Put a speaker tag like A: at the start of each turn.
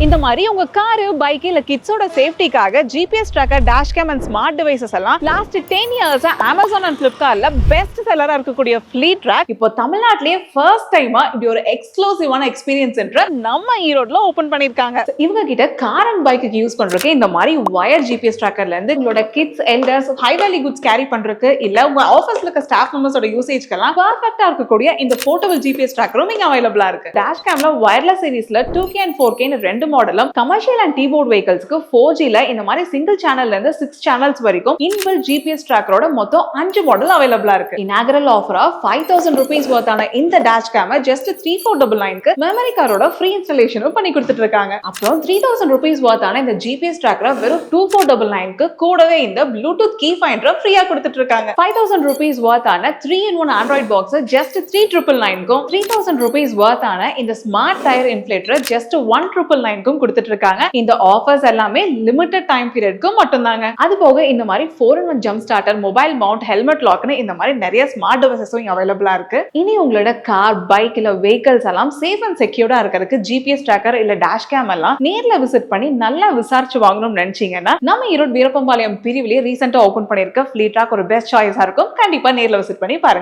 A: இந்த மாதிரி உங்க காரு, பைக் இல்ல கிட்ஸோட சேஃப்டிக்காக GPS tracker, dash cam and smart devices எல்லாம் லாஸ்ட் 10 இயர்ஸ் Amazon and Flipkartல பெஸ்ட் செல்லரா இருக்கக்கூடிய ஃப்ளீட் ட்ராக் இப்போ தமிழ்நாட்டிலேயே ஃபர்ஸ்ட் டைமா இப்படி ஒரு எக்ஸ்க்ளூசிவான எக்ஸ்பீரியன்ஸ் சென்டர் நம்ம ஈரோட்ல ஓபன் பண்ணிருக்காங்க. இவங்க கிட்ட கார் அண்ட் பைக்கு யூஸ் பண்றதுக்கு இந்த மாதிரி வயர் ஜிபிஎஸ் ட்ராக்கர்ல இருந்து உங்களோட kids, elders, high value goods carry பண்றதுக்கு இல்ல உங்க ஆபீஸ்ல இருக்க ஸ்டாஃப் மெம்பர்ஸோட யூசேஜ்க்கெல்லாம் பெர்ஃபெக்ட்டா இருக்கக்கூடிய இந்த போர்ட்டபிள் ஜிபிஎஸ் ட்ராக்கரும் இங்க அவைலபிளா இருக்கு. டேஷ் கேம்ல வயர்லெஸ் சீரிஸ்ல 2K and 4K ரெண்டு மாடலும், கமர்ஷியல் அண்ட் டீபோர்ட் வெஹிக்கிள்ஸ்க்கு 4Gல இந்த மாதிரி சிங்கிள் சேனல்ல இருந்து 6 சேனல்ஸ் வரைக்கும் இன்பில்ட் ஜிபிஎஸ் ட்ராக்கரோட மொத்தம் 5 மாடல் அவைலபிளா இருக்கு. இனாகரல் ஆஃபரா 5000 rupees வர்த்தான இந்த டேஷ் கேம ஜஸ்ட் 3499க்கு மெமரி கார்டோட ஃப்ரீ இன்ஸ்டாலேஷனும் பண்ணி கொடுத்துட்டு இருக்காங்க. அப்புறம் 3000 rupees வர்த்தான இந்த ஜிபிஎஸ் ட்ராக்கரை வெறும் 2499க்கு கூடவே இந்த ப்ளூடூத் கீ ஃபைண்டரை ஃப்ரீயா கொடுத்துட்டு இருக்காங்க. 5000 rupees வர்த்தான 3-in-1 ஆண்ட்ராய்ட் பாக்ஸ் ஜஸ்ட் 3999க்கும், 3000 rupees வர்த்தான இந்த ஸ்மார்ட் டயர் இன்ஃப்ளேட்டர் ஜஸ்ட் 1999க்கும் கொடுத்துட்டு இருக்காங்க. இந்த ஆஃபர்ஸ் எல்லாமே லிமிடெட் டைம் பீரியட்க்கு மட்டும் தாங்க. அது போக இந்த மாதிரி 4-in-1 jump starter, mobile mount, helmet லாக்னு இந்த மாதிரி நிறைய ஸ்மார்ட் டிவைசஸும் இங்க அவைலபிளா இருக்கு. இனி உங்களோட கார், பைக் இல்ல வெஹிக்கிள்ஸ் எல்லாம் சேஃப் அண்ட் செக்யூர்டா இருக்கிறதுக்கு ஜிபிஎஸ் ட்ராக்கர் இல்ல டேஷ் கேம் எல்லாம் நேர்ல விசிட் பண்ணி நல்லா விசாரிச்சு வாங்கணும்னு நினைச்சீங்கன்னா நம்ம ஈரோடு வீரப்பம்பாளையம் பிரிவிலேயே ரீசெண்டா ஓபன் பண்ணிருக்க ஃப்ளீட் ட்ராக் ஒரு பெஸ்ட் சாய்ஸா இருக்கும். கண்டிப்பா நேர்ல விசிட் பண்ணி பாருங்க.